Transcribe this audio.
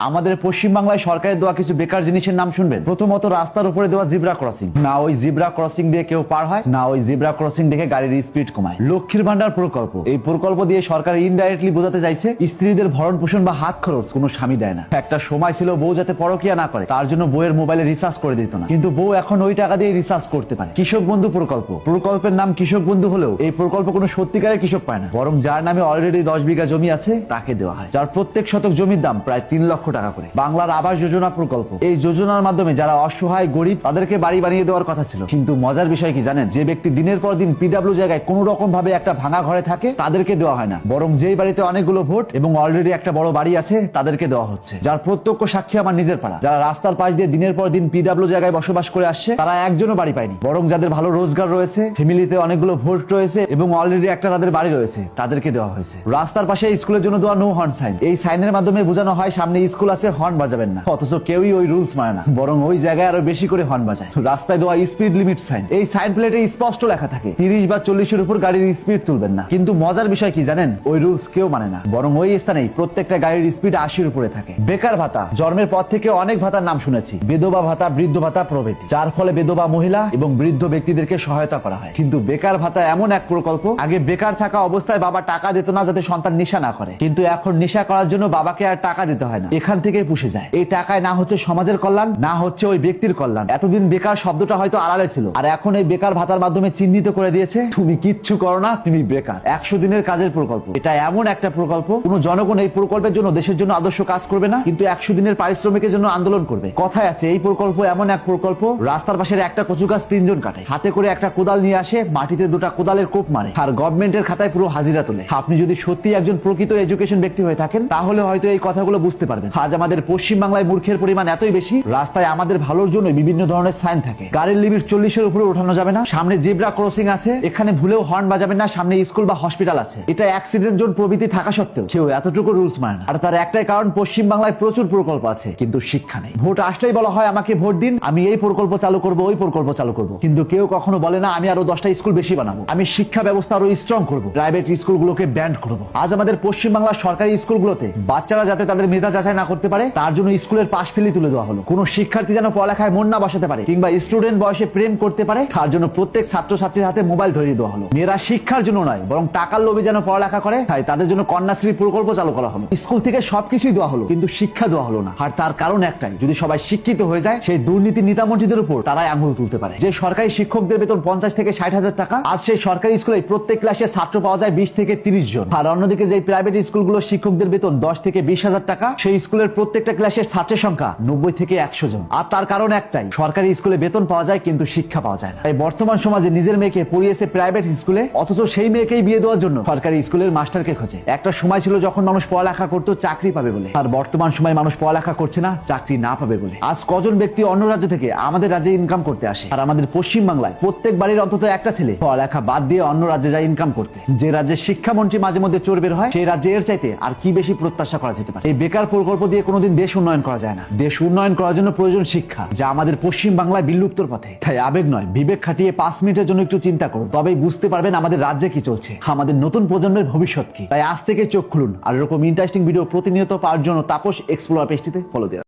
আমাদের পশ্চিমবাংলায় সরকারের দেওয়া কিছু বেকার জিনিসের নাম শুনবেন। প্রথমত রাস্তার উপরে দেওয়া জিব্রা ক্রসিং, না ওই জিব্রা ক্রসিং দিয়ে কেউ পার হয়, না ওই জিব্রা ক্রসিং দেখে গাড়ির স্পিড কমায়। লক্ষ্মীর ভান্ডার প্রকল্প, এই প্রকল্প দিয়ে সরকার ইনডাইরেক্টলি বোঝাতে চাইছে স্ত্রীদের ভরণ পোষণ বা হাত খরচ কোনো স্বামী দেয় না। একটা সময় ছিল বউ যাতে পরকিয়া না করে তার জন্য বউয়ের মোবাইলে রিচার্জ করে দিত না, কিন্তু বউ এখন ওই টাকা দিয়ে রিচার্জ করতে পারে। কৃষক বন্ধু প্রকল্প, প্রকল্পের নাম কৃষক বন্ধু হলেও এই প্রকল্প কোনো সত্যিকারের কৃষক পায় না, বরং যার নামে অলরেডি 10 বিঘা জমি আছে তাকে দেওয়া হয়, যার প্রত্যেক শতক জমির দাম প্রায় 3 লক্ষ টাকা করে। বাংলার আবাস যোজনা প্রকল্প, এই যোজনার মাধ্যমে যারা অসহায় গরিব তাদেরকে বাড়ি বানিয়ে দেওয়ার কথা ছিল, কিন্তু মজার বিষয় কি জানেন, যে ব্যক্তি দিনের পর দিন পিডব্লিউ জায়গায় কোন রকম ভাবে একটা ভাঙা ঘরে থাকে তাদেরকে দেওয়া হয় না, বরং যেই বাড়িতে অনেকগুলো ভোট এবং অলরেডি একটা বড় বাড়ি আছে তাদেরকে দেওয়া হচ্ছে, যার প্রত্যক্ষ সাক্ষী আমার নিজের পাড়া। যারা রাস্তার পাশ দিয়ে দিনের পর দিন পিডব্লিউ জায়গায় বসবাস করে আসছে তারা একজনও বাড়ি পায়নি, বরং যাদের ভালো রোজগার রয়েছে, ফ্যামিলিতে অনেকগুলো ভোট রয়েছে এবং অলরেডি একটা তাদের বাড়ি রয়েছে তাদেরকে দেওয়া হয়েছে। রাস্তার পাশে স্কুলের জন্য দেওয়া নো হর্ন সাইন, এই সাইনের মাধ্যমে বোঝানো হয় সামনে স্কুল আছে, হর্ন বাজাবেন না, অথচ কেউই ওই রুলস মানে না, বরং ওই জায়গায় আরো বেশি করে হর্ন বাজায়। রাস্তায় দেওয়া স্পিড লিমিট সাইন, এই সাইন প্লেটে স্পষ্ট লেখা থাকে 30 বা 40-এর উপর গাড়ির স্পিড তুলবেন না, কিন্তু মজার বিষয় কি জানেন, ওই রুলস কেউ মানে না, বরং ওই স্থানেই প্রত্যেকটা গাড়ির স্পিড 80-এর উপরে থাকে। বেকার ভাতা, জন্মের পর থেকে অনেক ভাতার নাম শুনেছি, বিধবা ভাতা, বৃদ্ধ ভাতা প্রভৃতি, যার ফলে বিধবা মহিলা এবং বৃদ্ধ ব্যক্তিদেরকে সহায়তা করা হয়। কিন্তু বেকার ভাতা এমন এক প্রকল্প, আগে বেকার থাকা অবস্থায় বাবা টাকা দিত না যাতে সন্তান নেশা না করে, কিন্তু এখন নেশা করার জন্য বাবাকে আর টাকা দিতে হয় না, এখান থেকেই পুষে যায়। এই টাকায় না হচ্ছে সমাজের কল্যাণ, না হচ্ছে ওই ব্যক্তির কল্যাণ। এতদিন বেকার শব্দটা হয়তো আড়ালে ছিল, আর এখন এই বেকার ভাতার মাধ্যমে চিহ্নিত করে দিয়েছে তুমি কিচ্ছু করো না, তুমি বেকার। 100 দিনের কাজের প্রকল্প, এটা এমন একটা প্রকল্প কোন জনগণ এই প্রকল্পের জন্য দেশের জন্য আদর্শ কাজ করবে না, কিন্তু 100 দিনের পারিশ্রমিকের জন্য আন্দোলন করবে। কথায় আছে এই প্রকল্প এমন এক প্রকল্প, রাস্তার পাশের একটা কচু গাছ 3 জন কাটে, হাতে করে একটা কোদাল নিয়ে আসে, মাটিতে 2টা কোদালের কোপ মারে, আর গভর্নমেন্টের খাতায় পুরো হাজিরা তোলে। আপনি যদি সত্যি একজন প্রকৃত এডুকেশন ব্যক্তি হয়ে থাকেন তাহলে হয়তো এই কথাগুলো বুঝতে পারবেন। আজ আমাদের পশ্চিম বাংলায় মূর্খের পরিমাণ এতই বেশি, রাস্তায় আমাদের ভালোর জন্য বিভিন্ন ধরনের সাইন থাকে, গাড়ির লিমিট 40-এর উপরে ওঠানো যাবে না, সামনে জেব্রা ক্রসিং আছে, এখানে ভুলেও হর্ন বাজাবেন না, সামনে স্কুল বা হসপিটাল আছে, এটা অ্যাক্সিডেন্ট জোন প্রভৃতি থাকা সত্ত্বেও কেউ এতটুকু রুলস মানে না। আর তার একটাই কারণ, পশ্চিম বাংলায় প্রচুর প্রকল্প আছে কিন্তু শিক্ষা নেই। ভোট আসলেই বলা হয় আমাকে ভোট দিন, আমি এই প্রকল্প চালু করব, ওই প্রকল্প চালু করব, কিন্তু কেউ কখনো বলে না আমি আরো 10টা স্কুল বেশি বানাবো, আমি শিক্ষা ব্যবস্থা আরো স্ট্রং করব, প্রাইভেট স্কুলগুলোকে ব্যান্ড করব। আজ আমাদের পশ্চিম বাংলার সরকারি স্কুলগুলোতে বাচ্চারা যাতে তাদের মেধা যাচাই না করতে পারে তার জন্য স্কুলের পাশ ফেলি তুলে দেওয়া হলো। কোন শিক্ষার্থী যেন পড়ালেখায় মন না বসাতে পারে কিংবা স্টুডেন্ট বয়সে প্রেম করতে পারে তার জন্য প্রত্যেক ছাত্রছাত্রীর হাতে মোবাইল ধরিয়ে দেওয়া হলো। মেয়েরা শিক্ষার জন্য নয় বরং টাকার লোভে যেন পড়ালেখা করে তাই তাদের জন্য কন্যাশ্রী প্রকল্প চালু করা হলো। স্কুল থেকে সবকিছুই দেওয়া হলো কিন্তু শিক্ষা দেওয়া হলো না, আর তার কারণ একটাই, যদি সবাই শিক্ষিত হয়ে যায় সেই দুর্নীতি নেতামন্ত্রীদের উপর তারাই আঙুল তুলতে পারে। যে সরকারি শিক্ষকদের বেতন 50 থেকে 60,000 টাকা, আজ সেই সরকারি স্কুলে প্রত্যেক ক্লাসে ছাত্র পাওয়া যায় 20 থেকে 30 জন, আর অন্যদিকে যে প্রাইভেট স্কুলগুলো শিক্ষকদের বেতন 10 থেকে 20,000 টাকা, সেই স্কুলের প্রত্যেকটা ক্লাসের ছাত্রের সংখ্যা 90 থেকে 100 জন। আর তার কারণ একটাই, সরকারি স্কুলে বেতন পাওয়া যায় কিন্তু শিক্ষা পাওয়া যায় না। তাই বর্তমান সমাজে নিজের মেয়েকে পড়িয়েছে প্রাইভেট স্কুলে, অথচ সেই মেয়েকেই বিয়ে দেওয়ার জন্য সরকারি স্কুলের মাস্টারকে খোঁজে। একটা সময় ছিল যখন মানুষ পড়ালেখা করতো চাকরি পাবে বলে, আর বর্তমান সময় মানুষ পড়ালেখা করছে না চাকরি না পাবে বলে। আজ কজন ব্যক্তি অন্য রাজ্য থেকে আমাদের রাজ্যে ইনকাম করতে আসে, আর আমাদের পশ্চিম বাংলায় প্রত্যেক বাড়ির অন্তত একটা ছেলে পড়ালেখা বাদ দিয়ে অন্য রাজ্যে যায় ইনকাম করতে। যে রাজ্যের শিক্ষামন্ত্রী মাঝে মধ্যে চোর বের হয় সেই রাজ্যে এর চাইতে আর কি বেশি প্রত্যাশা করা যেতে পারে। এই বেকার প্রকল্প দিয়ে কোনোদিন দেশ উন্নয়ন করা যায় না, দেশ উন্নয়ন করার জন্য প্রয়োজন শিক্ষা, যা আমাদের পশ্চিম বাংলায় বিলুপ্তর পথে। তাই আবেগ নয় বিবেক খাটিয়ে 5 মিনিটের জন্য একটু চিন্তা করুন, তবেই বুঝতে পারবেন আমাদের রাজ্যে কি চলছে, আমাদের নতুন প্রজন্মের ভবিষ্যৎ কি। তাই আজ থেকে চোখ খুলুন, আর এরকম ইন্টারেস্টিং ভিডিও প্রতিনিয়ত পাওয়ার জন্য তাপস এক্সপ্লোরার পেজটিতে ফলো দিন।